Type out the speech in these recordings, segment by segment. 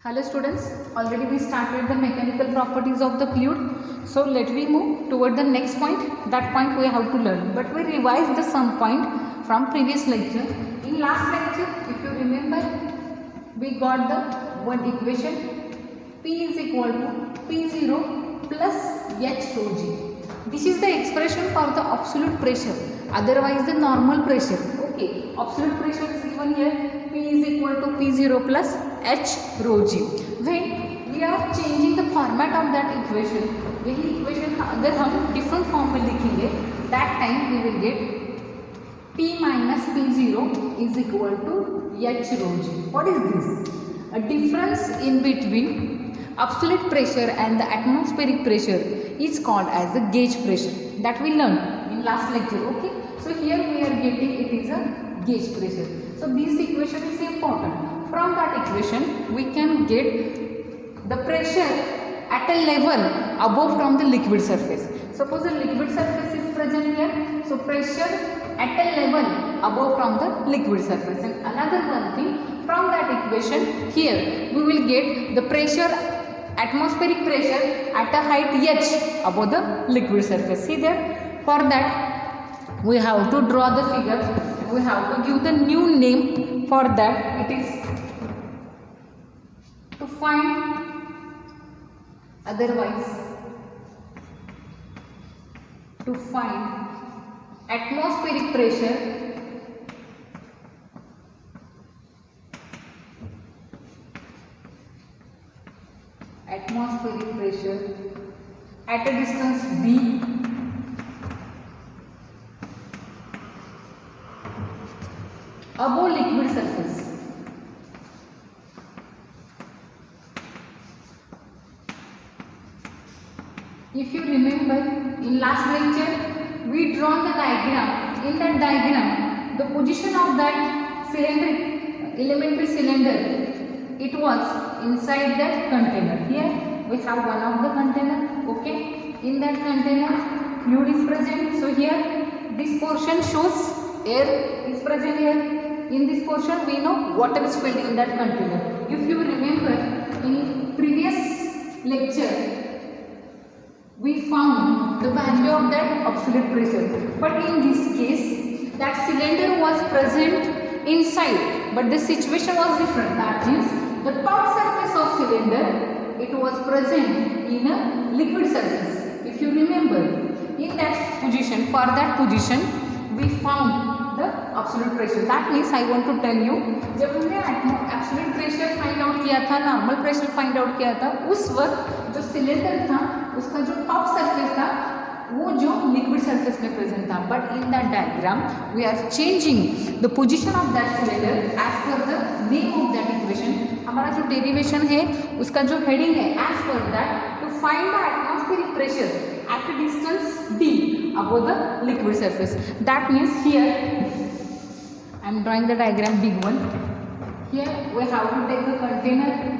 Hello students, already we started the mechanical properties of the fluid. So let me move toward the next point. That point we have to learn. But we revised the some point from previous lecture. In last lecture, if you remember, we got the one equation. P is equal to P0 plus H rho G. This is the expression for the absolute pressure. Otherwise the normal pressure. Okay, absolute pressure is given here. P is equal to P0 plus H rho G. When we are changing the format of that equation, यही equation अगर हम different form में लिखेंगे, that time we will get P minus P0 is equal to H rho G. What is this? A difference in between absolute pressure and the atmospheric pressure is called as the gauge pressure. That we learned in last lecture. Okay. So here we are getting it is a gauge pressure. So this equation is important. From that equation we can get the pressure at a level above from the liquid surface. Suppose the liquid surface is present here. So pressure at a level above from the liquid surface. And another one thing, from that equation here we will get the pressure, atmospheric pressure at a height h above the liquid surface. See there, for that we have to draw the figure. We have to give the new name for that. It is to find, otherwise to find atmospheric pressure at a distance d above liquid surface. If you remember, in last lecture we drawn the diagram. In that diagram, the position of that cylinder, elementary cylinder, it was inside that container. Here we have one of the container. Okay, in that container fluid is present. So here this portion shows air is present here. In this portion we know water is filled in that container. If you remember, in previous lecture we found the value of that absolute pressure, but in this case that cylinder was present inside, but the situation was different. That means the top surface of cylinder, it was present in a liquid surface. If you remember, in that position, for that position we found the absolute pressure. That means I want to tell you, जब हमने absolute pressure find out किया था, normal pressure find out किया था, उस वक्त जो cylinder था उसका जो top surface था वो जो liquid surface में present था. But in that diagram we are changing the position of that cylinder as per the name of that equation. हमारा जो derivation है उसका जो heading है as per that, to find the atmospheric pressure at a distance d above the liquid surface. That means here I am drawing the diagram, big one. Here we have to take the container.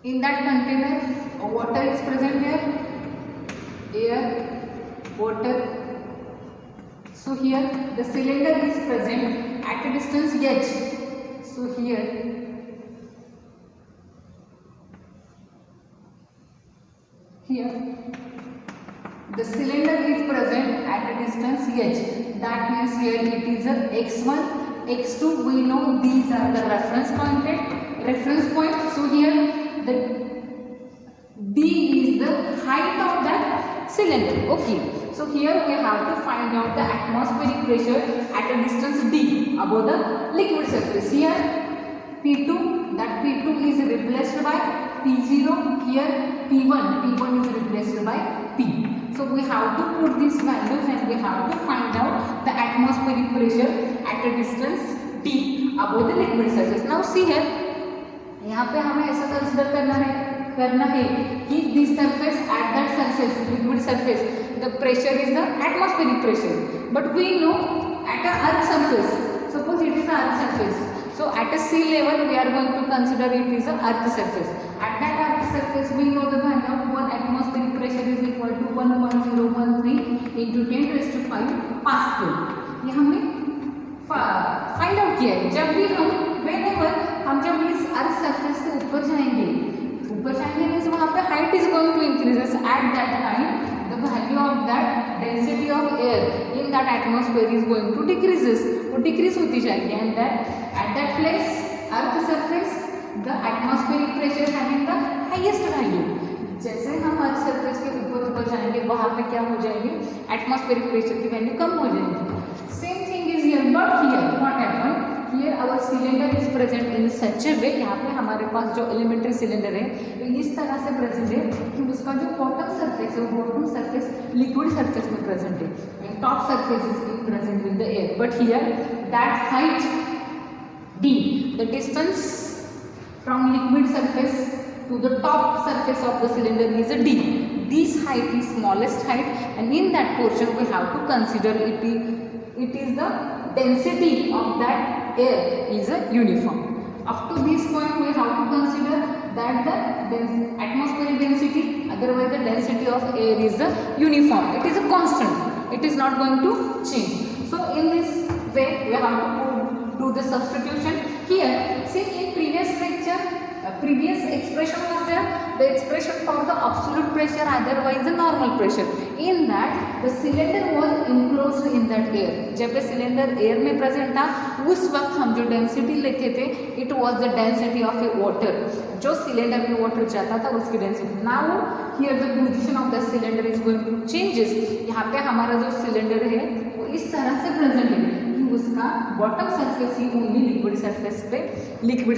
In that container water is present here, air, water. So here the cylinder is present at a distance h. So here the cylinder is present at a distance h. That means here it is a x1, x2. We know these are the reference point. So here the d is the height of that cylinder. Okay. So here we have to find out the atmospheric pressure at a distance d above the liquid surface. Here P2, that P2 is replaced by P0. Here P1 is replaced by P. So we have to put these values and we have to find out the atmospheric pressure at a distance d above the liquid surface. Now see here, यहाँ पे हमें ऐसा consider करना है कि this surface, at that surface, liquid surface, the pressure is the atmospheric pressure. But we know at a earth surface, suppose it is a earth surface. So at a sea level we are going to consider it is a earth surface. At that earth surface we know the value of one atmospheric pressure is equal to 1.013 into 10 raised to 5 Pascal. ये हमने find out किया है। जब भी हम जब इस earth surface के ऊपर जाएंगे मीन्स वहाँ पे height is going to increases. At that time the value of that density of air in that atmosphere is going to decreases, वो डिक्रीज होती जाएगी। And that at that place earth surface the atmospheric pressure having the highest value. जैसे हम earth surface के ऊपर जाएंगे वहाँ पे क्या हो जाएगी, एटमॉस्फेरिक प्रेशर की वैल्यू कम हो जाएगी। Same thing is here, but here what happen, here our cylinder is present in such a way, यहाँ पे हमारे पास जो एलिमेंट्री सिलेंडर है तो इस तरह से प्रेजेंट है कि उसका जो बॉटम सरफेस है वो बॉटम सरफेस लिक्विड सरफेस में प्रेजेंट है and top surface is being present with the air. But here that height d, the distance from liquid surface to the top surface of the cylinder is a d. This height is smallest height, and in that portion we have to consider it is the density of that air is a uniform. Up to this point we have to consider that the atmospheric density, otherwise the density of air is the uniform. It is a constant. It is not going to change. So in this way we have to do the substitution. Here see in previous lecture previous expression was there, the expression for the absolute pressure, otherwise the normal pressure. In that the cylinder was enclosed in that air. जब ये cylinder air में present था उस वक्त हम जो density लिखे थे it was the density of a water, जो cylinder में water जाता था उसकी density. Now here the position of the cylinder is going to changes. यहाँ पे हमारा जो cylinder है वो इस तरह से present है कि उसका बॉटम सरफेस ही ओनली लिक्विड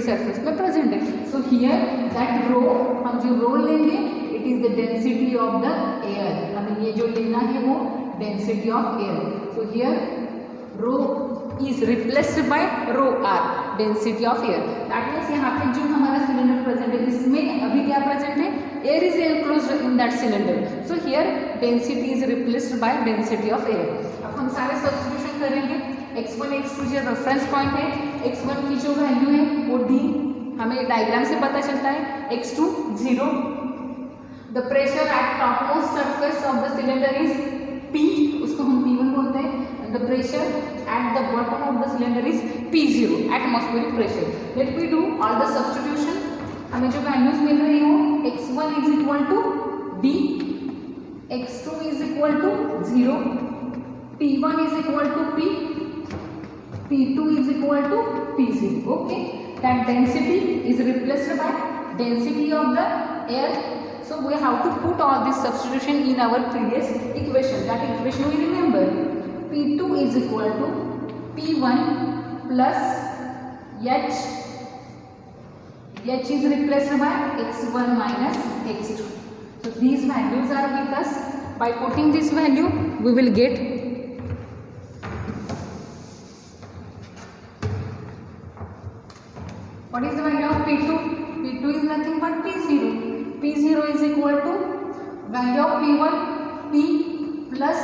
सरफेस पे प्रेजेंट है. सो हियर दैट रो, हम जो रो लेंगे it is the density of the air. हमें ये जो लेना है वो density of air. So here rho is replaced by rho R, density of air. That means यहाँ पे जो हमारा सिलेंडर प्रेजेंट है इसमें अभी क्या प्रेजेंट है, air is enclosed in that cylinder. So here density is replaced by density of air. अब हम सारे सब्स्टिट्यूशन करेंगे. x1 x2 जो रेफरेंस पॉइंट है, x1 की जो वैल्यू है वो d, हमें डायग्राम से पता चलता है. x2 0. The pressure at topmost surface of the cylinder is p, उसको हम p1 बोलते हैं. The pressure at the bottom of the cylinder is p0, atmospheric pressure. Let me do all the substitution. हमें जो वैल्यूज मिल रही हो, x1 is equal to d, x2 is equal to 0, p1 is equal to p, p2 is equal to p0. Okay, that density is replaced by density of the air. So we have to put all this substitution in our previous equation. That equation we remember, p2 is equal to p1 plus h, h is replaced by x1 minus x2. So these values are with us. By putting this value we will get what is the value of P2? P2 is nothing but P0. P0 is equal to value of P1, P plus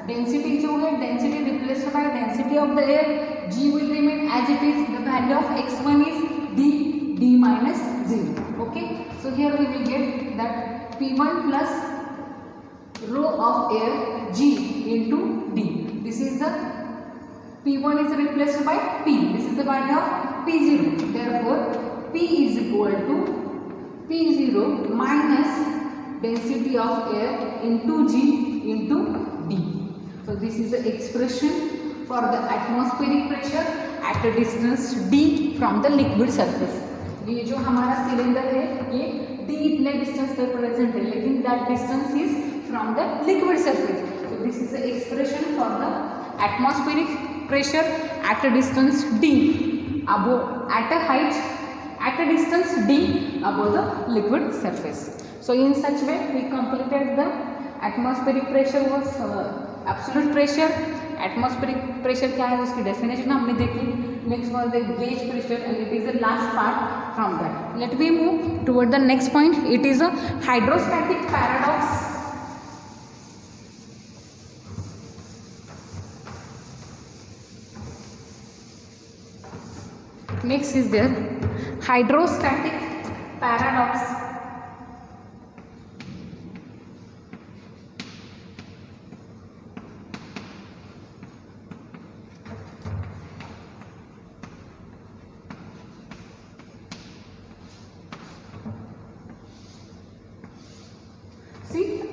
density जो है, density replaced by density of the air, G will remain as it is. The value of x1 is D, D minus 0. Okay, so here we will get that P1 plus rho of air G into D. This is the P1 is replaced by P. This is the value of P0. Therefore, P is equal to P0 minus density of air into G into D. So this is the expression for the atmospheric pressure at a distance D from the liquid surface. ये जो हमारा cylinder है ये D इतने distance पे present है, लेकिन that distance is from the liquid surface. So this is the expression for the atmospheric pressure at a distance D above, at a height, at a distance D above the liquid surface. So in such way we completed the atmospheric pressure was absolute pressure. Atmospheric pressure क्या है उसकी definition हमने देखी. Next was the gauge pressure and it is the last part from that. Let me move toward the next point. It is a hydrostatic paradox. Next is there hydrostatic paradox.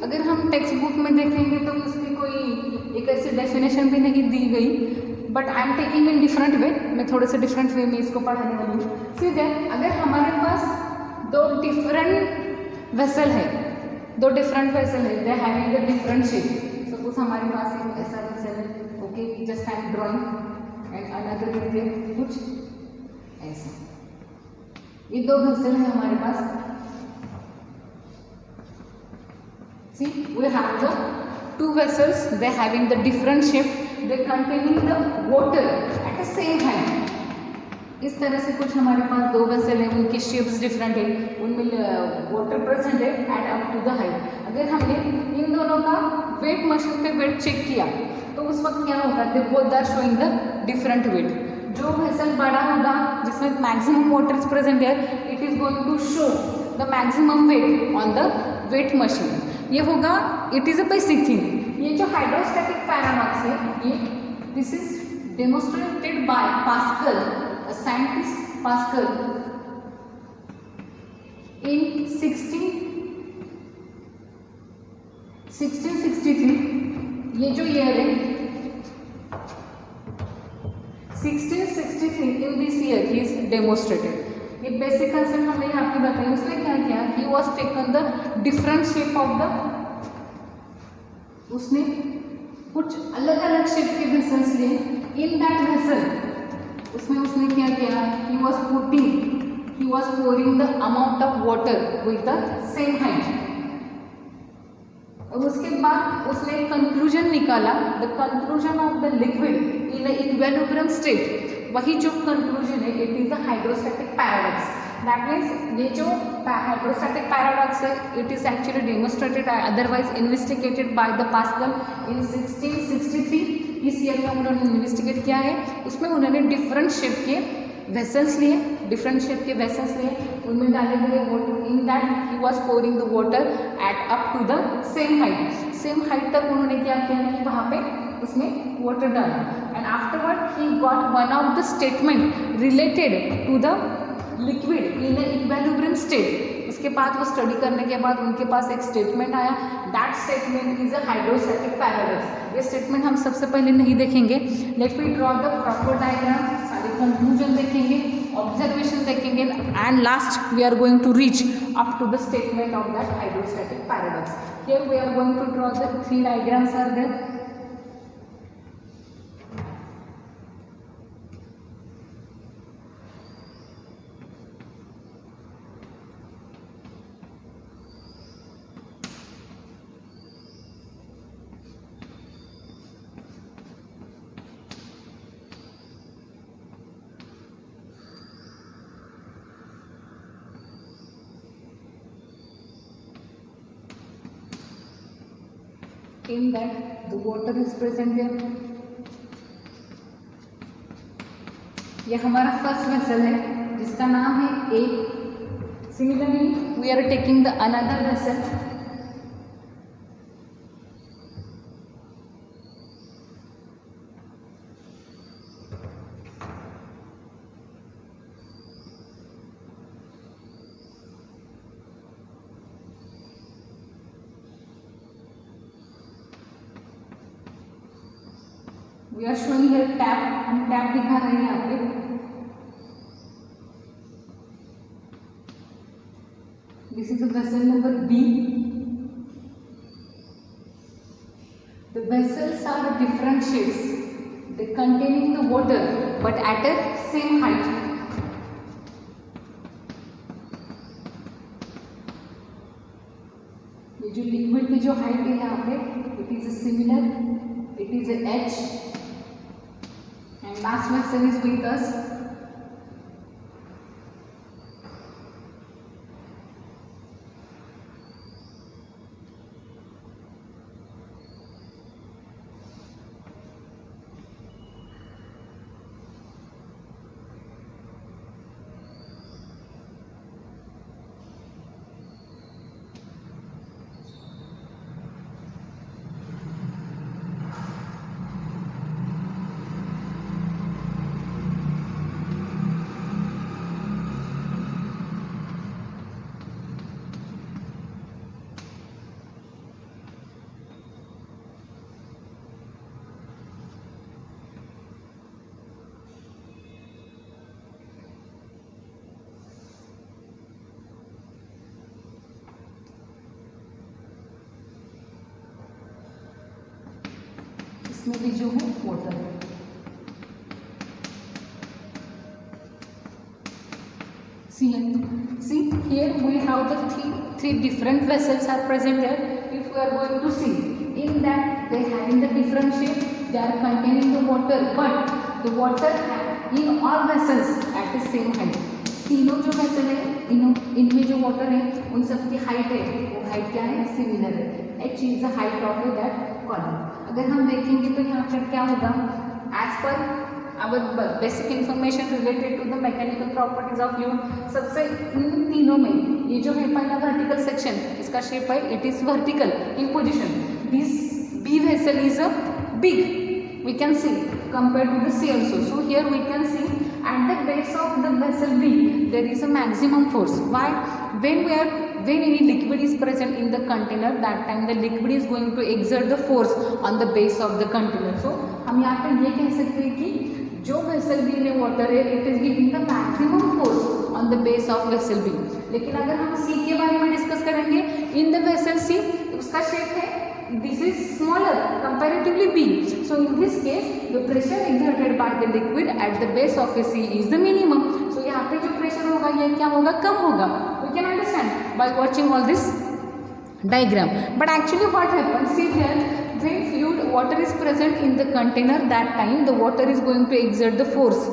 अगर हम text book में देखेंगे तो उसकी कोई एक ऐसी definition भी नहीं दी गई, but I am taking in different way, मैं थोड़े से डिफरेंट वे में इसको पढ़ाने वाली हूँ। सीधे अगर हमारे पास दो डिफरेंट वेसल है, दो डिफरेंट वेसल है, they having the different shape. Suppose हमारे पास एक ऐसा वेसल है, okay, just I am drawing and another is there कुछ ऐसा। ये दो वेसल है हमारे पास। See, we have the two vessels. They having the different shape. They containing the water at the same height. इस तरह से कुछ हमारे पास दो वेसल है, उनकी शेप्स डिफरेंट है, उनमें वाटर प्रेजेंट है at up to the height. अगर हमने इन दोनों का वेट मशीन पे वेट चेक किया तो उस वक्त क्या होगा, they both are showing the different weight. जो वेसल बड़ा होगा जिसमें मैक्सिमम वाटर प्रेजेंट है, it is going to show the maximum weight on the weight machine. ये होगा, it is a basic thing. ये जो हाइड्रोस्टैटिक पैराडॉक्स है, ये this is demonstrated by Pascal, a scientist Pascal, in 1663। ये जो year है 1663, in this year he is demonstrated. ये बेसिक कंसेप्ट हमने यहाँ पे बताया। उसने क्या किया, he was taken the different shape of the, उसने कुछ अलग अलग शेप के वेसल्स लिए। इन दैट वेसल उसने क्या किया, he was pouring the amount of water with the same height. और उसके बाद उसने एक कंक्लूजन निकाला, the conclusion of the liquid in equilibrium state. वही जो कंक्लूजन है, it is a hydrostatic paradox. That means ये जो हाइड्रोस्टैटिक पैराडॉक्स है, it is actually demonstrated otherwise investigated by the Pascal in 1663। इस ईयर में उन्होंने इन्वेस्टिगेट किया है। उसमें उन्होंने डिफरेंट शेप के वेसल्स लिए, डिफरेंट शेप के वेसल्स लिए, उनमें डाले गए water. In that he was pouring the water at up to the same height. Same height तक उन्होंने क्या किया कि वहाँ पे उसमें वाटर डाला। And afterward he got one of the statement related to the liquid in equilibrium state. उसके बाद वो स्टडी करने के बाद उनके पास एक स्टेटमेंट आया, that statement is a hydrostatic paradox. ये स्टेटमेंट हम सबसे पहले नहीं देखेंगे, let we draw the proper diagram, सारे कंक्लूजन देखेंगे, ऑब्जर्वेशन देखेंगे, and last we are going to reach up to the statement of that hydrostatic paradox. Here we are going to draw the three diagrams are there. In that the water is present there. ये हमारा first vessel है जिसका नाम है A. Similarly, we are taking the another vessel. We are showing here tap, हम tap दिखा रहे हैं यहाँ पे। This is a vessel number B. The vessels are different shapes. They containing the water, but at a same height. ये जो liquid की जो हाइट है यहाँ पे, it is a similar, it is a H. And last vessel is with us. इसमें भी जो है वाटर है। See here we have the three different vessels are present here. If we are going to see in that they having the different shape, they are containing the water, but the water in all vessels at the same height. तीनों जो vessel है इनमें जो water है उन सब की height है, वो हाइट क्या है, सिमिलर है। h is the height of that column। अगर हम देखेंगे तो यहाँ पर क्या होगा, as per our basic information related to the mechanical properties of fluid, सबसे इन तीनों में ये जो है पहला वर्टिकल सेक्शन, इसका शेप है it is vertical in position. This B vessel is a big, we can see compared to the C also. So here we can see at the base of the vessel B there is a maximum force. Why? When any liquid is present in the container, that time the liquid is going to exert the force on the base of the container. So हम यहाँ पे ये कह सकते हैं कि जो vessel B में वाटर है it is giving the maximum force on the base of vessel B. लेकिन अगर हम सी के बारे में डिस्कस करेंगे, इन द वेसल सी उसका शेप है this is smaller comparatively B. So in this case the pressure exerted by the liquid at the base of a C is the minimum. So यहाँ पे जो pressure होगा ये क्या होगा, कम होगा। We can understand by watching all this diagram. But actually what happens, see here, when fluid water is present in the container, that time the water is going to exert the force.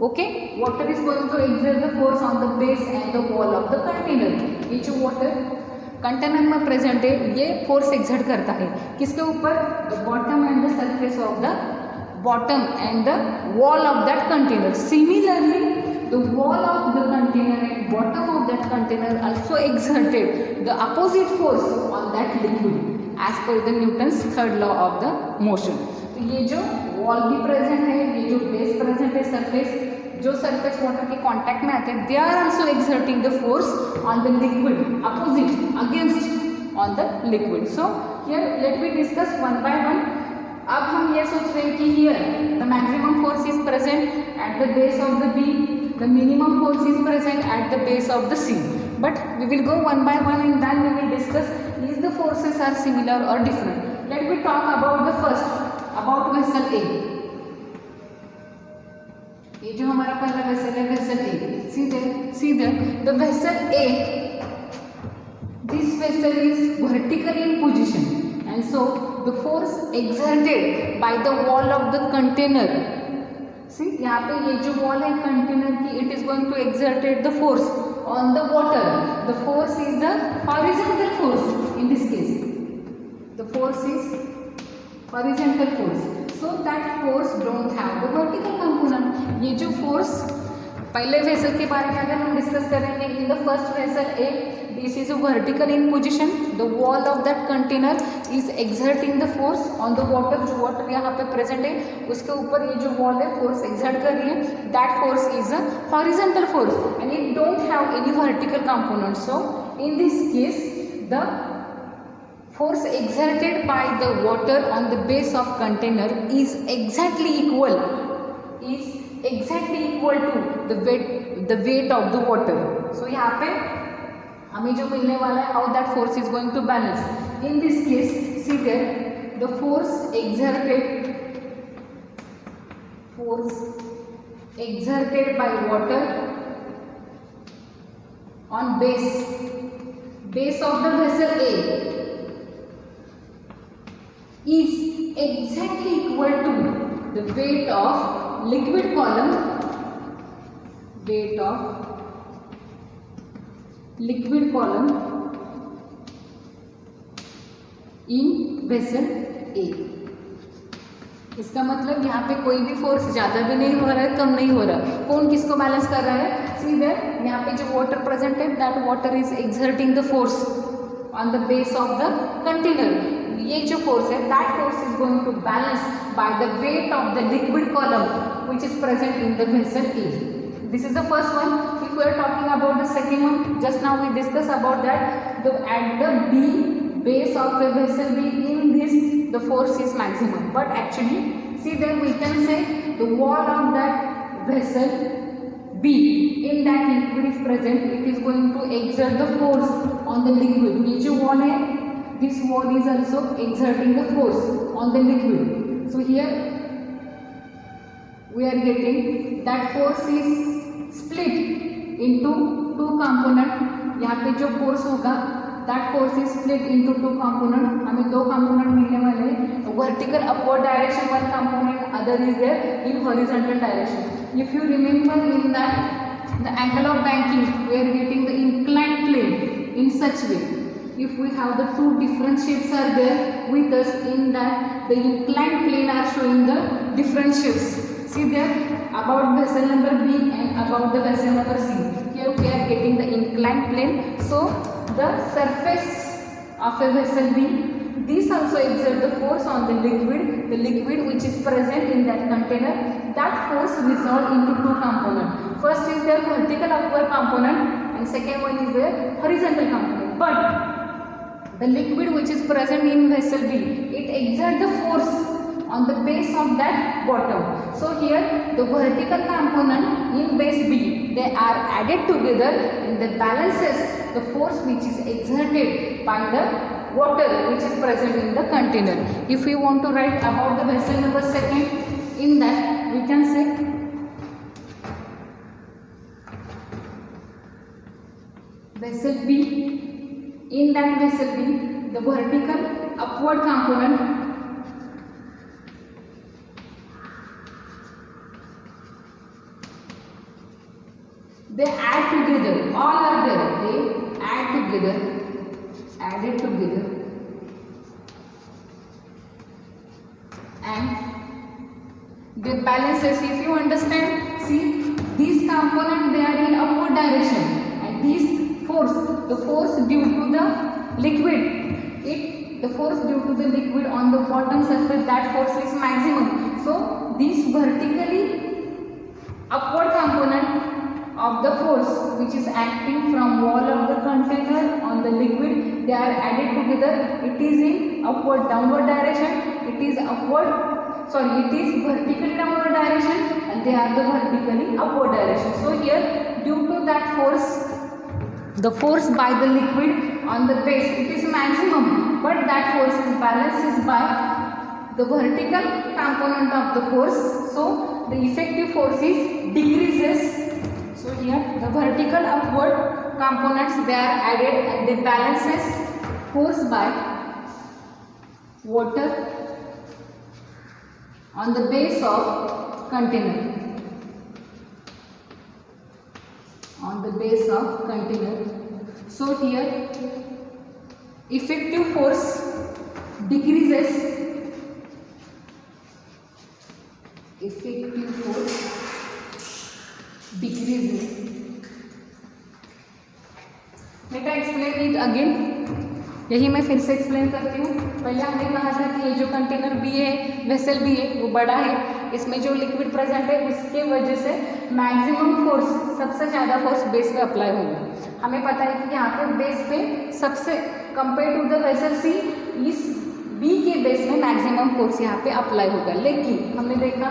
Okay, water is going to exert the force on the base and the wall of the container. ये जो water container में present है ये force exert करता है किसके ऊपर, the bottom and the surface of the bottom and the wall of that container. Similarly the wall of the container and bottom of that container also exerted the opposite force on that liquid as per the Newton's third law of the motion. तो ये जो wall भी present है, ये जो base present है, surface, जो surface water के कांटेक्ट में आते हैं, they are also exerting the force on the liquid opposite against on the liquid. So here let me discuss one by one. अब हम ये सोच रहे हैं कि here the maximum force is present at the base of the B, the minimum force is present at the base of the C, but we will go one by one and then we will discuss is the forces are similar और different. Let me talk about the first, about vessel A. ये जो हमारा पहला vessel है, vessel A, सीधे the vessel A, this vessel is vertical in position and so the force exerted by the wall of the container, see यहाँ पे ये जो वॉल है कंटेनर की, it is going to exerted the force on the water. The force is the horizontal force in this case, the force is horizontal force, so that force don't have the vertical component। ये जो force पहले vessel के बारे में अगर हम discuss करेंगे, in the first vessel A this is vertical in position, the wall of that container is exerting the force on the water. जो वाटर यहाँ पे प्रेजेंट है उसके ऊपर ये जो वॉल है फोर्स एक्सर्ट कर रही है, that force is a horizontal force and it don't have any vertical component. So in this case the force exerted by the water on the base of container is exactly equal to the weight of the water। so यहाँ पे हमें जो मिलने वाला है, how that force is going to balance। in this case see there the force exerted by water on base of the vessel A is exactly equal to the weight of liquid column in vessel A। इसका मतलब यहाँ पे कोई भी force ज़्यादा भी नहीं हो रहा है, कम नहीं हो रहा। कौन किसको बैलेंस कर रहा है, सी देयर यहाँ पे जो वाटर प्रेजेंट है, that water is exerting the force on the base of the container. ये जो फोर्स है, that force is going to balance by the weight of the liquid column which is present in the vessel A. This is the first one. If we are talking about the second one, just now we discuss about that at the B base of a vessel B, in this the force is maximum, but actually see then we can say the wall of that vessel B, in that liquid is present, it is going to exert the force on the liquid। ये जो wall है, this wall is also exerting the force on the liquid, So here we are getting that force is split into two component. यहाँ पे जो force होगा that force is split into two component. हमें दो component मिलने वाले हैं. Vertical upward direction one component, other is there in horizontal direction. If you remember in that the angle of banking we are getting the inclined plane in such way. If we have the two different shapes are there with us, in that the inclined plane are showing the different shapes. See there about vessel number B and about the vessel number C. Here we are getting the inclined plane. So the surface of a vessel B, this also exert the force on the liquid which is present in that container. That force resolved into two components. First is the vertical upward component and second one is the horizontal component. But the liquid which is present in vessel B, it exerts the force on the base of that bottom. So here the vertical component in base B, they are added together and they balances the force which is exerted by the water which is present in the container. If we want to write about the vessel number second, in that we can say vessel B. In that vessel B, the vertical upward component they add together, all are there, they added together and they balances. If you understand, see these components they are in upward direction and these force, the force due to the liquid, the force due to the liquid on the bottom surface, that force is maximum. So this vertically upward component of the force which is acting from wall of the container on the liquid, they are added together. It is in upward downward direction, it is vertically downward direction and they are the vertically upward direction. So here due to that force, the force by the liquid on the base, it is maximum, but that force is balanced by the vertical component of the force. So the effective force is decreases. So here the vertical upward components they are added and they balances force by water on the base of container. So here effective force decreases. Let I explain it again. यही मैं फिर से explain करती हूँ. पहले हमने कहा था कि ये जो कंटेनर बी है, वेसल बी है, वो बड़ा है. इसमें जो लिक्विड प्रेजेंट है उसके वजह से मैक्सिमम फोर्स, सबसे ज़्यादा फोर्स बेस पे अप्लाई होगा. हमें पता है कि यहाँ पे बेस पे सबसे कंपेयर टू द वेसल सी, इस बी के बेस में मैक्सिमम फोर्स यहाँ पे अप्लाई होगा. लेकिन हमने देखा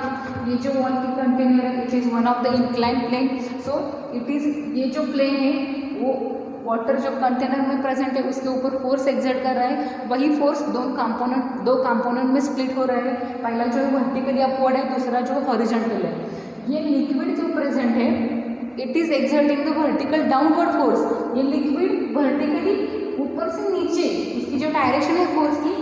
ये जो वॉल की कंटेनर है, it is one of the incline plane. So it is, ये जो प्लेन है वो वाटर जो कंटेनर में प्रेजेंट है उसके ऊपर फोर्स एक्सर्ट कर रहा है. वही फोर्स दो कंपोनेंट में स्प्लिट हो रहा है. पहला जो वर्टिकली अपवर्ड है, दूसरा जो हॉरिजॉन्टल है. ये लिक्विड जो प्रेजेंट है, it is exerting the vertical downward force. ये लिक्विड वर्टिकली ऊपर से नीचे, इसकी जो डायरेक्शन है फोर्स की,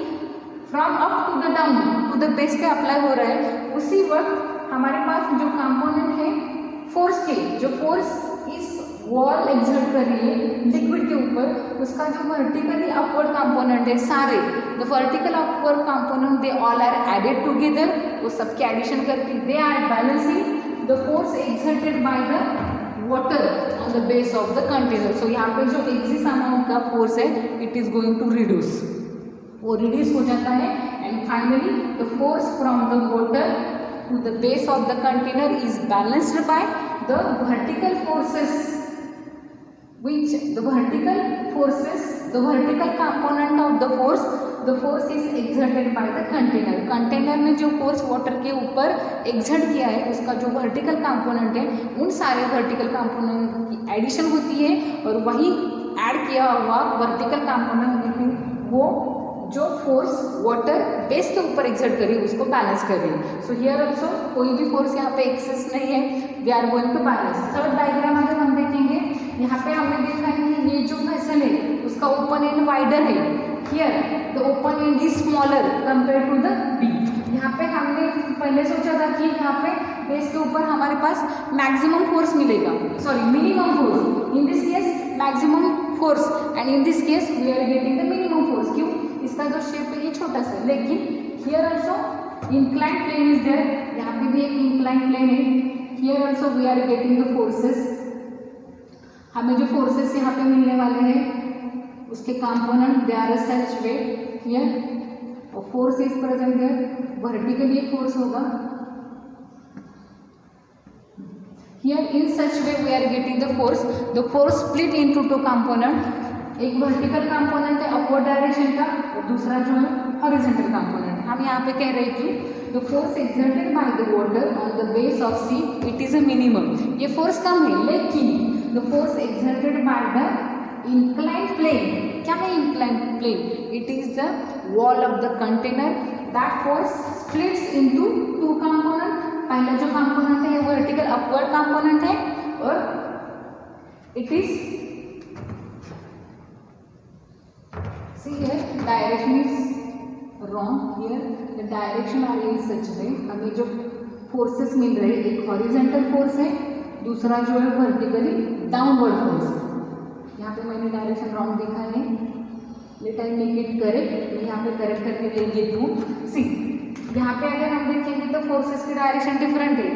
from up to the down to the base पे अप्लाई हो रहा है. उसी वक्त हमारे पास जो कंपोनेंट है फोर्स के, जो फोर्स इस वॉल एक्सर्ट कर रही है लिक्विड के ऊपर, उसका जो वर्टिकली अपवर्ड कंपोनेंट है, सारे the vertical upward component they all are added together. वो सबके एडिशन करके they are balancing the force exerted by the water on the base of the container. So यहाँ पे जो एक्सिस अमाउंट का force है, it is going to reduce, वो reduce हो जाता है. And finally the force from the water to the base of the container is balanced by the vertical forces, which the vertical component of the force is exerted by the container. Container ने जो force water के ऊपर exert किया है, उसका जो vertical component है, उन सारे वर्टिकल कंपोनेंट की एडिशन होती है और वही ऐड किया हुआ वर्टिकल कंपोनेंट वो जो फोर्स वाटर बेस के ऊपर एक्सर्ट कर रही है उसको बैलेंस कर रही है. सो हियर ऑल्सो कोई भी फोर्स यहाँ पे एक्सेस नहीं है. We are going to balance. Third diagram अगर हम देखेंगे, यहाँ पे हमने देखा है कि ये जो वेसल है उसका ओपन एंड वाइडर है. Here the open end is smaller compare to the B. यहाँ पे हमने पहले सोचा था कि यहाँ पे बेस के ऊपर हमारे पास मैक्सिमम फोर्स मिलेगा, sorry minimum force. In this case maximum force and in this case we are getting the minimum force. क्यों? इसका जो शेप है ये छोटा सा. लेकिन here also inclined plane is there. यहाँ पे भी एक इंक्लाइंड प्लेन है. Here also we are getting the forces. हमें जो फोर्सेस यहाँ पे मिलने वाले हैं उसके component they are such way. Here force is present there. Vertically एक फोर्स होगा. Here in such way we are getting the force. The force split into two component. एक वर्टिकल कंपोनेंट है अपवर्ड डायरेक्शन का और दूसरा जो है horizontal component. हम यहाँ पे कह रहे हैं कि the force exerted by the water on the base of C it is a minimum. ये फोर्स कम है, लेकिन the force exerted by the inclined plane. क्या है inclined plane? It is the wall of the container. That force splits into two component. पहला जो component है vertical upward component है और it is see here direction is wrong. Here the direction are in such way. हमें जो forces मिल रहे हैं एक हॉरिजॉन्टल फोर्स है, दूसरा जो है वर्टिकली डाउनवर्ड फोर्स. यहाँ पे मैंने डायरेक्शन रॉन्ग देखा है. Let I make it correct. यहाँ पे करेक्ट करके लेंगे टू सी. यहाँ पे अगर हम देखेंगे तो फोर्सेस की डायरेक्शन डिफरेंट है.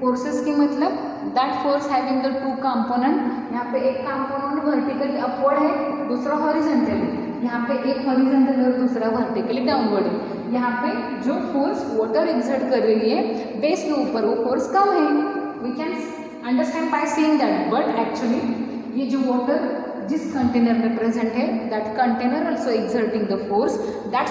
फोर्सेस की मतलब that force having the two component. यहाँ पे एक कंपोनेंट वर्टिकली अपवर्ड है, दूसरा हॉरिजॉन्टल है. यहाँ पे एक हॉरिजॉन्टल और दूसरा वर्टिकली डाउनवर्ड है. यहाँ पे जो फोर्स वाटर एक्सर्ट कर रही है बेस के ऊपर वो फोर्स कम है. We can understand by seeing that. But actually ये जो वाटर जिस कंटेनर में प्रेजेंट है that container also exerting the force. That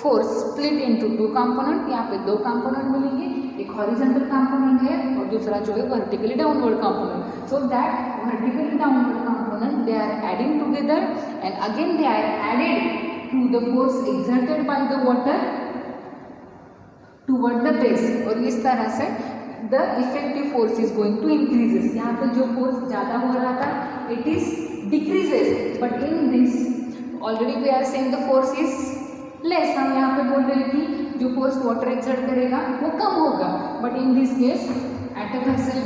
force split into two component. यहाँ पे दो कंपोनेंट मिलेंगे, एक हॉरिजॉन्टल कंपोनेंट है और दूसरा जो है vertically downward component. So that vertically downward component they are adding together and again they are added to the force exerted by the water toward the base. और इस तरह से the effective force is going to increases. यहाँ पे जो force ज़्यादा हो रहा था it is decreases, but in this already we are saying the force is less. हम यहाँ पे बोल रहे हैं कि जो फोर्स वाटर एक्सर्ट करेगा वो कम होगा. But in this case at a vessel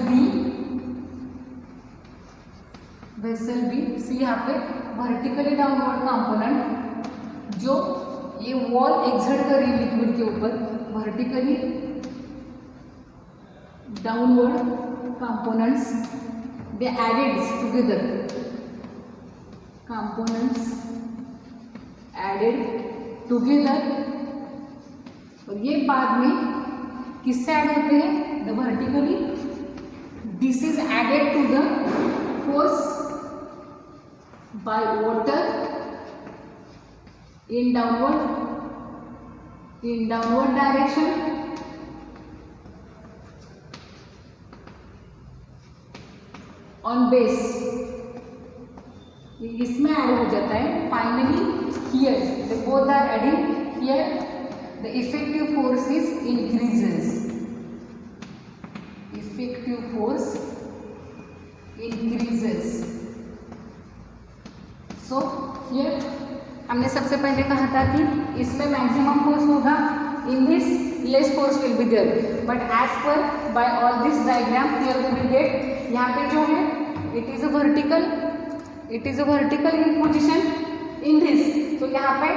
B C यहाँ पे वर्टिकली डाउनवर्ड कंपोनेंट जो ये वॉल एक्सर्ट कर रही है लिक्विड के ऊपर, vertically downward components they added together. Components added together. और ये बाद में किससे ऐड होते हैं? The vertically. This is added to the force by water in downward direction on base. इसमें ऐड हो जाता है. Finally here the both are adding. Here the effective force is increases. Effective force increases. So here हमने सबसे पहले कहा था कि इसमें मैक्सिमम फोर्स होगा. In this less force will be there. But as per by all this diagram here we will get यहाँ पे जो है it is a vertical in position in this. तो यहाँ पे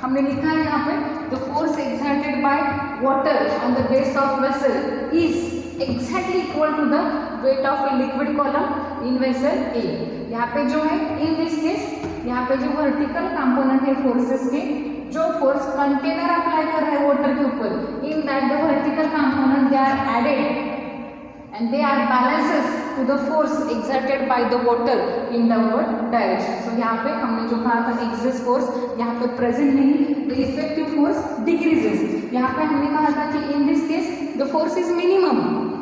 हमने लिखा है यहाँ पे the force exerted by water on the base of vessel is exactly equal to the weight of a liquid column in vessel A. यहाँ पे जो है इन दिस केस यहाँ पे जो वर्टिकल कंपोनेंट है फोर्सेस के, जो फोर्स कंटेनर अप्लाई कर रहे हैं वाटर के ऊपर, in that the vertical component they are added and they are balances to the force exerted by the water in downward direction. So यहाँ पे हमने जो कहा था एक्सेस फोर्स यहाँ पे प्रेजेंट नहीं, द इफेक्टिव फोर्स डिक्रीजेस. यहाँ पे हमने कहा था कि इन this case the force is minimum.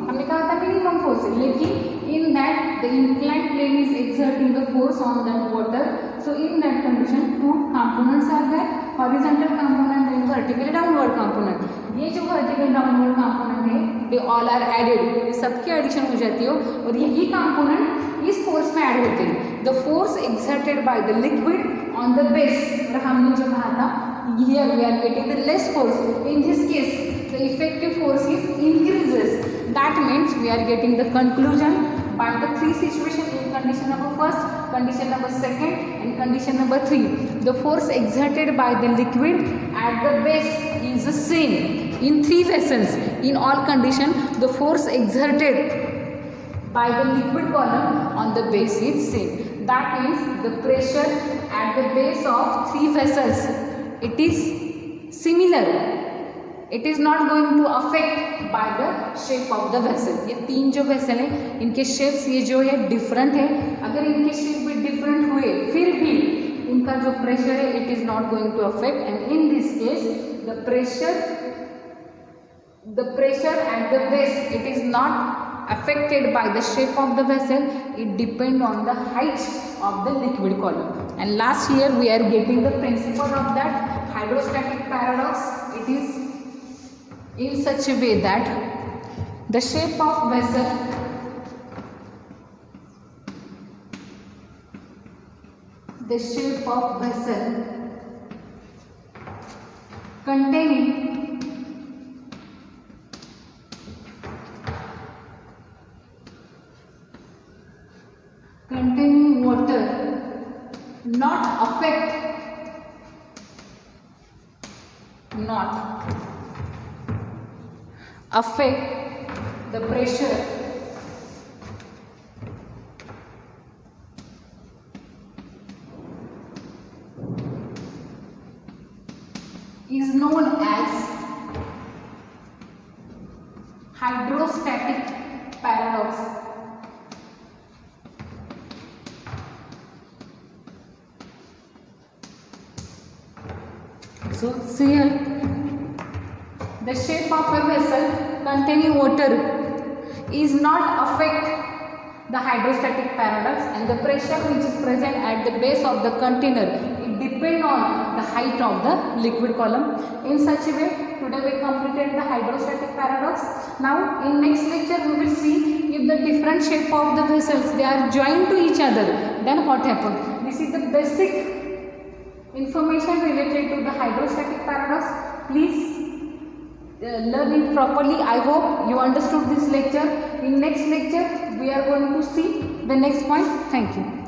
हमने कहा था मिनिमम फोर्स है, लेकिन in that the inclined plane is exerting the force on that water. So in that condition two components are there, horizontal component and vertically downward component. ये जो vertical downward component है दे all are added, ये सबकी addition हो जाती है और यही कंपोनेंट इस फोर्स में ऐड होते हैं। The force exerted by the liquid on the base, और हमने जो कहा था here we are getting the less force. In this case the effective force is increases. That means we are getting the conclusion by the three situation in condition number first, condition number second and condition number 3. The force exerted by the liquid at the base is the same in three vessels. In all condition the force exerted by the liquid column on the base is same. That means the pressure at the base of three vessels, it is similar. It is not going to affect by the shape of the vessel. ये तीन जो vessel है इनके shapes ये जो है different है। अगर इनके शेप भी डिफरेंट हुए फिर भी इनका जो प्रेशर है it is not going to affect. And in this case the pressure at the base it is not affected by the shape of the vessel, it depends on the height of the liquid column. And last here we are getting the principle of that hydrostatic paradox. It is in such a way that the shape of vessel containing water not affect the pressure is known as hydrostatic paradox. So see here, the shape of a vessel containing water is not affect the hydrostatic paradox, and the pressure which is present at the base of the container it depend on the height of the liquid column. In such a way today we completed the hydrostatic paradox. Now in next lecture we will see if the different shape of the vessels they are joined to each other, then what happens. This is the basic information related to the hydrostatic paradox. Please learn it properly. I hope you understood this lecture. In next lecture we are going to see the next point. Thank you.